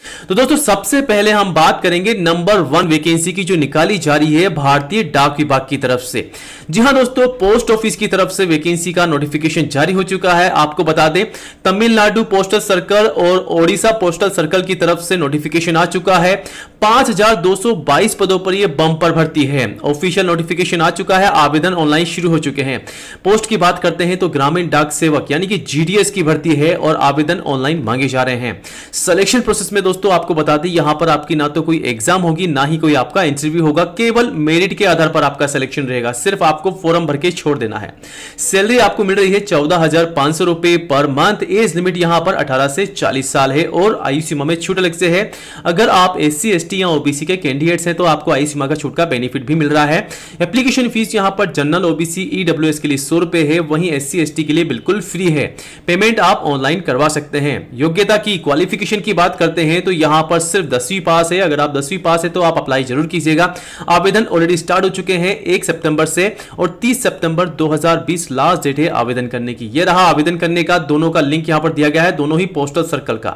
तो दोस्तों सबसे पहले हम बात करेंगे नंबर 1 वैकेंसी की जो निकाली जा रही है भारतीय डाक विभाग की तरफ से। जी हां दोस्तों, पोस्ट ऑफिस की तरफ से वैकेंसी का नोटिफिकेशन जारी हो चुका है। आपको बता दें, तमिलनाडु पोस्टल सर्कल और ओडिशा पोस्टल सर्कल की तरफ से नोटिफिकेशन आ चुका है। 5222 पदों पर यह बम्पर भर्ती है। ऑफिशियल नोटिफिकेशन आ चुका है, आवेदन ऑनलाइन शुरू हो चुके हैं। पोस्ट की बात करते हैं तो ग्रामीण डाक सेवक यानी कि जीडीएस की भर्ती है और आवेदन ऑनलाइन मांगे जा रहे हैं। सिलेक्शन प्रोसेस में दोस्तों आपको बता दें, यहां पर आपकी ना तो कोई एग्जाम होगी ना ही कोई आपका इंटरव्यू होगा, केवल मेरिट के आधार पर आपका सिलेक्शन रहेगा। सिर्फ आपको फॉर्म भर के छोड़ देना है। सैलरी आपको मिल रही है 14,500 रुपए पर मंथ। एज लिमिट यहां पर 18 से 40 साल है और आयु सीमा में छूट अलग से है। अगर आप एससी एसटी या ओबीसी के कैंडिडेट्स हैं तो आपको आयु सीमा का छूट का बेनिफिट भी मिल रहा है। एप्लीकेशन फीस यहां पर जनरल ओबीसी ईडब्ल्यूएस के लिए 100 रुपए है, वहीं एससी एसटी के लिए बिल्कुल फ्री है। पेमेंट आप ऑनलाइन करवा सकते हैं। योग्यता की क्वालिफिकेशन की बात करते हैं तो यहां पर सिर्फ 10वीं पास है। अगर आप 10वीं पास है तो आप अप्लाई जरूर कीजिएगा। आवेदन ऑलरेडी स्टार्ट हो चुके हैं 1 सितंबर से और 30 सितंबर 2020 लास्ट डेट है आवेदन करने की। यह रहा आवेदन करने का, दोनों का लिंक यहां पर दिया गया है, दोनों ही पोस्टल सर्कल का।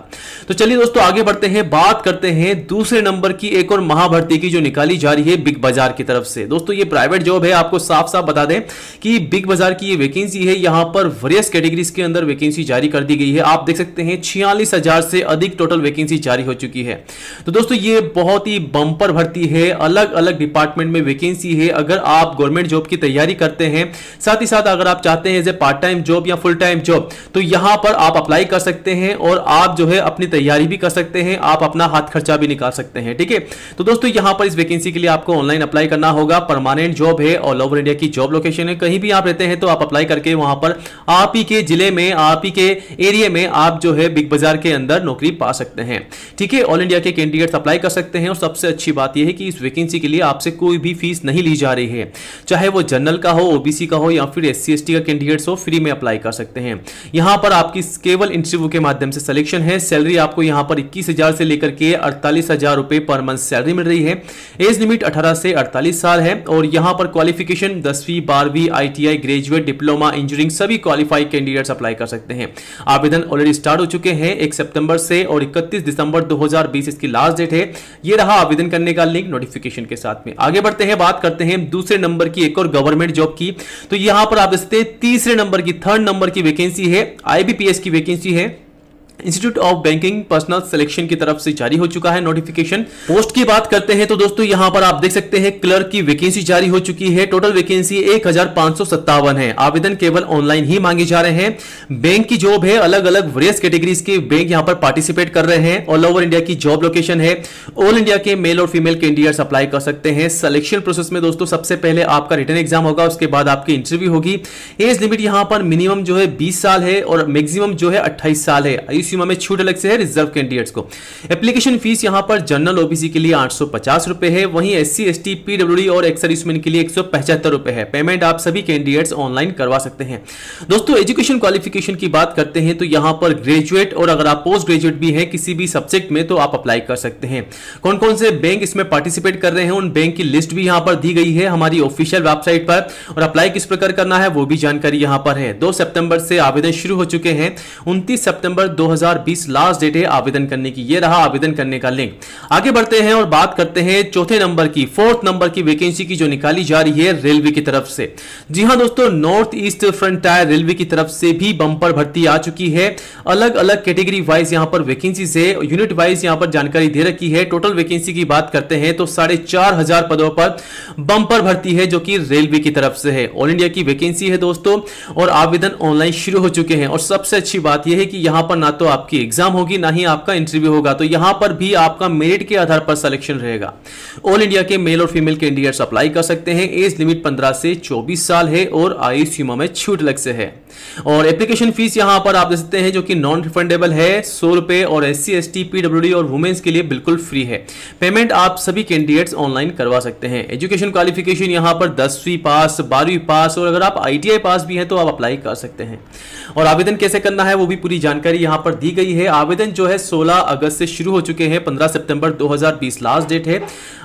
तो चलिए दोस्तों आगे बढ़ते हैं, बात करते हैं दूसरे नंबर की एक और महाभर्ती की जो निकाली जा रही है बिग बाजार की तरफ से। दोस्तों ये प्राइवेट जॉब है, आपको साफ साफ बता दें कि बिग बाजार की ये वैकेंसी है। यहां पर वेरियस कैटेगरीज के अंदर वैकेंसी जारी कर दी गई है। आप देख सकते हैं 46,000 से अधिक टोटल वैकेंसी जारी हो चुकी है। तो दोस्तों ये बहुत ही बम्पर भर्ती है, अलग अलग डिपार्टमेंट में वैकेंसी है। अगर आप गवर्नमेंट जॉब की तैयारी करते हैं, साथ ही साथ अगर आप चाहते हैं as a part time job या फुल टाइम जॉब, तो यहां पर आप अप्लाई कर सकते हैं और आप जो है अपनी तैयारी भी कर सकते हैं, आप अपना हाथ खर्चा भी निकाल सकते हैं। ठीक है, तो दोस्तों यहां पर इस वैकेंसी के लिए आपको ऑनलाइन अप्लाई करना होगा। परमानेंट जॉब है, ऑल ओवर इंडिया की जॉब लोकेशन है, कहीं भी आप रहते हैं तो आप अप्लाई करके वहां पर आप ही के जिले में, आप ही के एरिया में आप जो है बिग बाजार के अंदर नौकरी पा सकते हैं। ठीक है, ऑल इंडिया के कैंडिडेट्स अप्लाई कर सकते हैं और सबसे अच्छी बात यह है कि इस वैकेंसी के लिए आपसे कोई भी फीस नहीं ली जा रही है। चाहे वो जनरल का हो, ओबीसी का हो या फिर एससी एसटी का कैंडिडेट्स हो, फ्री में अप्लाई कर सकते हैं। यहां पर आपकी केवल इंटरव्यू के माध्यम से सिलेक्शन है। सैलरी आपको यहां पर 21,000 से लेकर के 48,000 रुपए पर मंथ सैलरी मिल रही है। एज लिमिट 18 से 48 साल है और यहां पर क्वालिफिकेशन 10वीं 12वीं आईटीआई ग्रेजुएट डिप्लोमा इंजीनियरिंग सभी क्वालिफाइड कैंडिडेट्स अप्लाई कर सकते हैं। आवेदन ऑलरेडी स्टार्ट हो चुके हैं 1 सितंबर से और 31 दिसंबर 2020 इसकी लास्ट डेट है। ये रहा आवेदन करने का लिंक नोटिफिकेशन के साथ में। आगे बढ़ते हैं, बात करते हैं दूसरे नंबर की एक और गवर्नमेंट जॉब की। तो यहां पर आप देखते हैं तीसरे नंबर की, थर्ड नंबर की वैकेंसी है, आईबीपीएस की वैकेंसी है। Institute of banking personal selection की तरफ से जारी हो चुका है नोटिफिकेशन। पोस्ट की बात करते हैं तो दोस्तों यहां पर आप देख सकते हैं क्लर्क की वैकेंसी जारी हो चुकी है। टोटल वैकेंसी 1557 है। आवेदन केवल ऑनलाइन ही मांगे जा रहे हैं। बैंक की जॉब है, अलग अलग वेरियस कैटेगरीज के बैंक यहां पर पार्टिसिपेट कर रहे हैं। ऑल ओवर इंडिया की जॉब लोकेशन है। ऑल इंडिया के मेल और फीमेल कैंडिडेट्स अप्लाई कर सकते हैं। सिलेक्शन प्रोसेस में दोस्तों सबसे पहले आपका रिटन एग्जाम होगा, उसके बाद आपकी इंटरव्यू होगी। एज लिमिट यहां पर मिनिमम जो है 20 साल है और मैक्सिमम जो है 28 साल है। सीमा में छूट अलग से है रिजर्व कैंडिडेट्स को। एप्लीकेशन फीस यहां पर जनरल ओबीसी के लिए 850 रुपए है, वहीं एससी एसटी पीडब्ल्यूडी और एक्स सर्विसमैन के लिए 175 रुपए है। पेमेंट आप सभी कैंडिडेट्स ऑनलाइन करवा सकते हैं। दोस्तों एजुकेशन क्वालिफिकेशन की बात करते हैं तो यहां पर ग्रेजुएट और अगर आप पोस्ट ग्रेजुएट भी हैं किसी भी सब्जेक्ट में तो आप अप्लाई कर सकते हैं। कौन कौन से बैंक इसमें पार्टिसिपेट कर रहे हैं उन बैंक की लिस्ट भी यहां पर दी गई है हमारी ऑफिशियल वेबसाइट पर, और अप्लाई किस प्रकार करना है वो भी जानकारी यहां पर है। 2 सितंबर से आवेदन शुरू हो चुके हैं। 29 सितंबर 2020 लास्ट डेट है आवेदन करने की। ये रहा आवेदन करने का लिंक। आगे बढ़ते हैं और बात करते हैं चौथे नंबर की, फोर्थ नंबर की वैकेंसी की जो निकाली जा रही है रेलवे की तरफ से। जी हां दोस्तों, नॉर्थ ईस्ट फ्रंटियर रेलवे की तरफ से भी बंपर भर्ती आ चुकी है। अलग अलग कैटेगरी वाइज यहां पर वैकेंसी से यूनिट वाइज यहां पर जानकारी दे रखी है। टोटल वैकेंसी की बात करते हैं तो 4,500 पदों पर बंपर भर्ती है जो कि रेलवे की तरफ से है। ऑल इंडिया की वैकेंसी है दोस्तों और आवेदन ऑनलाइन शुरू हो चुके हैं। और सबसे अच्छी बात यह है कि यहां पर ना तो आपकी एग्जाम होगी ना ही आपका इंटरव्यू होगा, तो यहां पर भी आपका मेरिट के आधार पर सिलेक्शन रहेगा। ऑल इंडिया के मेल और फीमेल कैंडिडेट्स अप्लाई कर सकते हैं। एज लिमिट 15 से 24 साल है और आयु सीमा में छूट अलग से है। और एप्लीकेशन फीस यहां पर आप देख सकते हैं जो कि नॉन रिफंडेबल है 100 रुपए और एससी एसटी पीडब्ल्यूडी और वुमेन्स के लिए बिल्कुल फ्री है। पेमेंट आप सभी कैंडिडेट्स ऑनलाइन करवा सकते हैं। एजुकेशन क्वालिफिकेशन यहां पर 10वीं पास, 12वीं पास और अगर आप आईटीआई पास भी हैं तो आप अप्लाई कर सकते हैं। और आवेदन कैसे करना है वो भी पूरी जानकारी यहां पर दी गई है। आवेदन जो है 16 अगस्त से शुरू हो चुके हैं, 15 सितंबर 2020 लास्ट डेट है।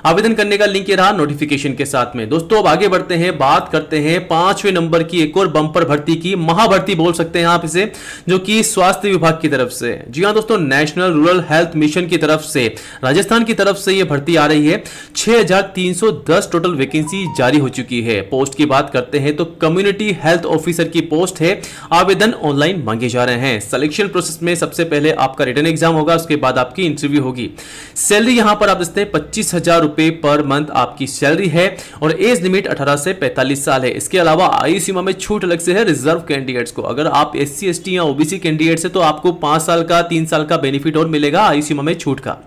आवेदन करने का लिंक ये रहा नोटिफिकेशन के साथ में। दोस्तों अब आगे बढ़ते हैं, बात करते हैं 5वें नंबर की एक और बंपर भर्ती की, महाभर्ती बोल सकते हैं आप इसे, जो कि स्वास्थ्य विभाग की तरफ से। जी हाँ दोस्तों, नेशनल रूरल हेल्थ मिशन की तरफ से राजस्थान की तरफ से यह भर्ती आ रही है। 6310 टोटल वैकेंसी जारी हो चुकी है। पोस्ट की बात करते हैं तो कम्युनिटी हेल्थ ऑफिसर की पोस्ट है। आवेदन ऑनलाइन मांगे जा रहे हैं। सिलेक्शन प्रोसेस में सबसे पहले आपका रिटन एग्जाम होगा, उसके बाद आपकी इंटरव्यू होगी। सैलरी यहां पर आप देखते हैं 25,000 रुपए पर मंथ आपकी सैलरी है और एज लिमिट 18 से 45 साल है। इसके अलावा आयु सीमा में छूट अलग से है रिजर्व कैंडिडेट्स को। अगर आप SC ST या OBC कैंडिडेट्स है तो आपको 5 साल का 3 साल का बेनिफिट और मिलेगा आयु सीमा में छूट का।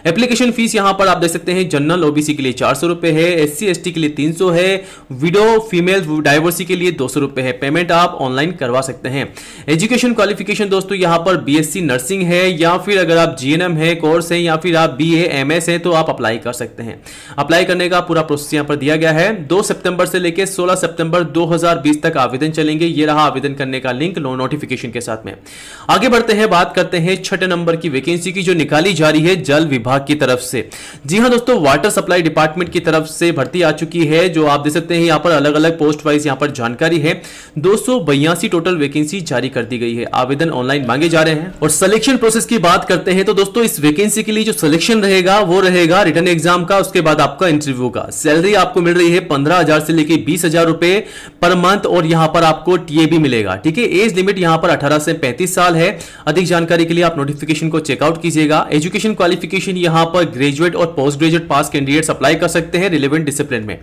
एप्लीकेशन फीस यहां पर आप देख सकते हैं, जनरल OBC के लिए 400 रुपए है, SC ST के लिए 300 है, विडो फीमेल डाइवर्सी के लिए 200 रुपए है। पेमेंट आप ऑनलाइन करवा सकते हैं। एजुकेशन क्वालिफिकेशन दोस्तों यहां पर BSc नर्सिंग है, या फिर अगर आप GNM है कोर्स है, या फिर आप BA MS है तो आप अप्लाई कर सकते हैं। अप्लाई करने का पूरा प्रोसेस यहां पर दिया गया है। 2 सितंबर से लेकर 16 सितंबर 2020 तक आवेदन चलेंगे। ये रहा आवेदन करने का लिंक नोटिफिकेशन के साथ में। आगे बढ़ते हैं, बात करते हैं 6 नंबर की वैकेंसी की जो निकाली जा रही है जल विभाग की तरफ से। जी हां दोस्तों, वाटर सप्लाई डिपार्टमेंट की तरफ से भर्ती आ चुकी है, जो आप देख सकते हैं यहां पर अलग अलग पोस्ट वाइज यहां पर जानकारी है। 282 टोटल वैकेंसी जारी कर दी गई है। आवेदन ऑनलाइन मांगे जा रहे हैं। और सिलेक्शन प्रोसेस की बात करते हैं तो दोस्तों इस वैकेंसी के लिए जो सिलेक्शन रहेगा वो रहेगा रिटन एग्जाम का, उसके बाद आपका इंटरव्यू का। सैलरी आपको मिल रही है 15,000 से लेकर 20,000 रुपए पर मंथ और यहां पर आपको टीए भी मिलेगा। ठीक है, एज लिमिट यहां पर 18 से 35 साल है। अधिक जानकारी के लिए आप नोटिफिकेशन को चेकआउट कीजिएगा। एजुकेशन क्वालिफिकेशन यहां पर ग्रेजुएट और पोस्ट ग्रेजुएट पास कैंडिडेट्स अप्लाई कर सकते हैं रिलेवेंट डिसिप्लिन में।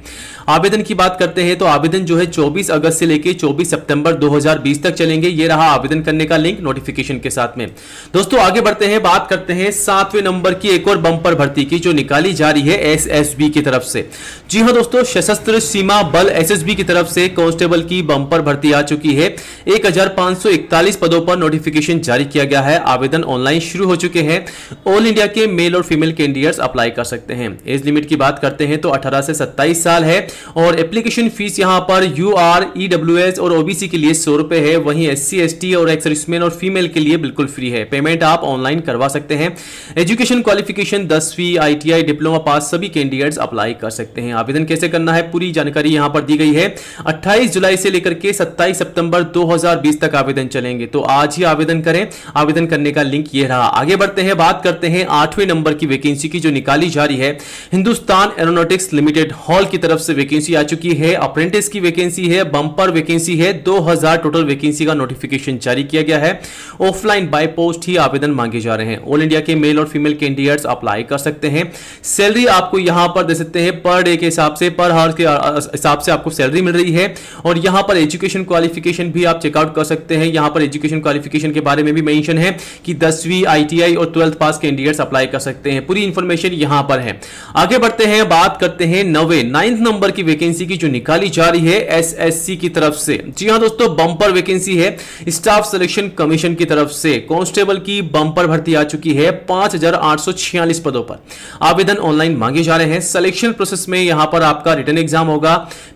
आवेदन की बात करते हैं तो आवेदन जो है 24 अगस्त से लेकर 24 सितंबर 2020 तक चलेंगे। ये रहा आवेदन करने का लिंक नोटिफिकेशन के साथ में। दोस्तों आगे बढ़ते हैं, बात करते हैं 7वें नंबर की एक और बंपर भर्ती की जो निकाली जा रही है SSB की तरफ से। जी हां दोस्तों, सशस्त्र सीमा बल SSB की तरफ से कांस्टेबल की बंपर भर्ती आ चुकी है। 1541 पदों पर नोटिफिकेशन जारी किया गया है। आवेदन ऑनलाइन शुरू हो चुके हैं। ऑल इंडिया के मेल और फीमेल कैंडिडेट्स अप्लाई कर सकते हैं। एज लिमिट की बात करते हैं तो 18 से 27 साल है और एप्लीकेशन फीस यहां पर UR EWS और OBC के लिए 100 रुपए है। वहीं SC ST और एक्स सर्विसमैन और फीमेल के लिए बिल्कुल फ्री है। पेमेंट आप ऑनलाइन करवा सकते हैं। एजुकेशन क्वालिफिकेशन 10वीं ITI डिप्लोमा पास सभी कैंडिडेट्स अप्लाई कर सकते हैं। आवेदन कैसे करना है पूरी जानकारी यहां पर दी गई है। 28 जुलाई से लेकर के 27 सितंबर 2020 तक आवेदन चलेंगे, तो आज ही आवेदन करें। आवेदन करने का लिंक ये रहा। आगे बढ़ते हैं, बात करते हैं 8वें नंबर की वैकेंसी की जो निकाली जा रही है। हिंदुस्तान एरोनॉटिक्स लिमिटेड हॉल की तरफ से वैकेंसी आ चुकी है। अप्रेंटिस की वैकेंसी है, बंपर वैकेंसी है। 2000 टोटल वैकेंसी का नोटिफिकेशन जारी किया गया है। ऑफलाइन बाय पोस्ट ही आवेदन मांगे जा रहे हैं। ऑल इंडिया के मेल और फीमेल कैंडिडेट्स अप्लाई कर सकते हैं। सैलरी आपको यहां पर दे सकते हैं पर डे के हिसाब से, पर हावर के हिसाब से आपको सैलरी मिल रही है। और यहां पर एजुकेशन क्वालिफिकेशन भी आप चेकआउट कर सकते हैं। यहां पर एजुकेशन क्वालिफिकेशन के बारे में भी मेंशन है कि 10वीं ITI और 12th पास कैंडिडेट्स अप्लाई कर सकते हैं। पूरी इंफॉर्मेशन यहां पर है। आगे बढ़ते हैं, बात करते हैं 9th नंबर की वैकेंसी की जो निकाली जा रही है SSC की तरफ से। जी हां दोस्तों, बंपर वैकेंसी है। स्टाफ सिलेक्शन कमीशन की तरफ से कांस्टेबल की बंपर भर्ती आ चुकी है। 5846 पदों पर आवेदन ऑनलाइन मांगे जा रहे हैं। सिलेक्शन प्रोसेस में यहां पर आपका रिटन एग्जाम होगा,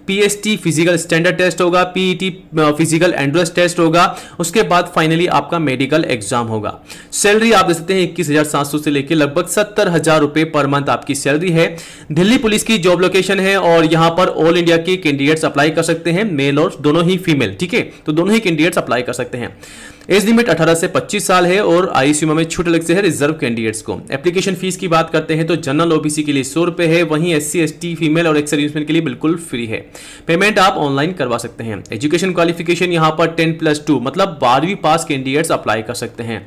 PST फिजिकल स्टैंडर्ड टेस्ट होगा, PET फिजिकल एंड्रेस टेस्ट होगा, उसके बाद फाइनली आपका मेडिकल एग्जाम होगा। सैलरी आप देख सकते हैं 21,700 से लेकर लगभग 70,000 रुपए पर मंथ आपकी सैलरी है। दिल्ली पुलिस की जॉब लोकेशन है और यहां पर ऑल इंडिया के कैंडिडेट्स अप्लाई कर सकते हैं, मेल और दोनों ही फीमेल। ठीक है, तो दोनों ही कैंडिडेट्स अप्लाई कर सकते हैं। एज लिमिट 18 से 25 साल है और आयु सीमा में छूट अलग से है रिजर्व कैंडिडेट्स को। एप्लीकेशन फीस की बात करते हैं तो जनरल OBC के लिए 100 रुपए है। वहीं SC ST फीमेल और एक्स सर्विसमैन के लिए बिल्कुल फ्री है। पेमेंट आप ऑनलाइन करवा सकते हैं। एजुकेशन क्वालिफिकेशन यहां पर 10+2 मतलब 12वीं पास कैंडिडेट्स अप्लाई कर सकते हैं।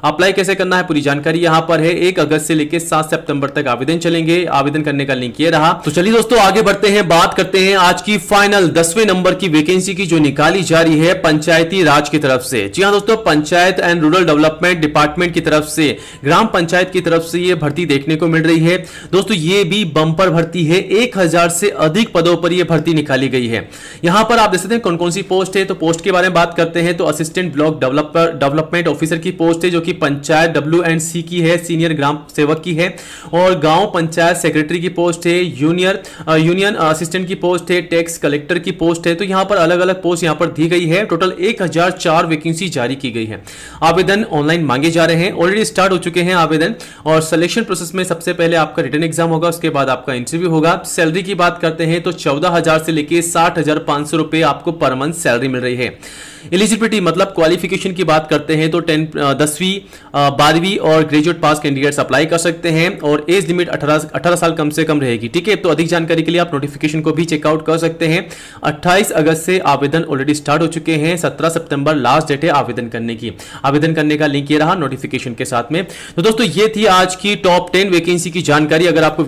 अप्लाई कैसे करना है पूरी जानकारी यहां पर है। 1 अगस्त से लेकर 7 सितंबर तक आवेदन चलेंगे। आवेदन करने का लिंक ये रहा। तो चलिए दोस्तों आगे बढ़ते हैं, बात करते हैं आज की फाइनल 10वें नंबर की वैकेंसी की जो निकाली जा रही है पंचायती राज की तरफ से। जी हां दोस्तों, panchayat and rural development department की तरफ से, ग्राम पंचायत की तरफ से ये भर्ती देखने को मिल रही है। दोस्तों ये भी बंपर भर्ती है। 1000 से अधिक पदों पर यह भर्ती निकाली गई है। यहां पर आप देख सकते हैं कौन कौन सी पोस्ट है। तो पोस्ट के बारे में बात करते हैं तो असिस्टेंट ब्लॉक डेवलपमेंट ऑफिसर की पोस्ट है, जो कि पंचायत WNC की है, सीनियर ग्राम सेवक की है। और गांव पंचायत सेक्रेटरी की पोस्ट है, यूनियन असिस्टेंट की पोस्ट है, टैक्स कलेक्टर की पोस्ट है। तो यहां पर अलग अलग पोस्ट यहां पर दी गई है। टोटल 1004 वैकेंसी जारी की गई है। आवेदन ऑनलाइन मांगे जा रहे हैं। ऑलरेडी स्टार्ट हो चुके हैं आवेदन। और सिलेक्शन प्रोसेस में सबसे पहले आपका रिटन एग्जाम होगा, उसके बाद आपका इंटरव्यू होगा। सैलरी की बात करते हैं तो 14,000 से लेकर 60,500 रुपए आपको पर मंथ सैलरी मिल रही है। एलिजिबिलिटी मतलब क्वालिफिकेशन की बात करते हैं तो 10वीं 12वीं और ग्रेजुएट पास कैंडिडेट्स अप्लाई कर सकते हैं और एज लिमिट 18 साल कम से कम रहेगी। ठीक है, तो अधिक जानकारी के लिए आप नोटिफिकेशन को भी चेकआउट कर सकते हैं। 28 अगस्त से आवेदन ऑलरेडी स्टार्ट हो चुके हैं, 17 सितंबर लास्ट डेट है आवेदन करने की। आवेदन करने का लिंक ये रहा नोटिफिकेशन के साथ में। तो दोस्तों ये थी आज की टॉप 10 वैकेंसी की जानकारी। अगर आपको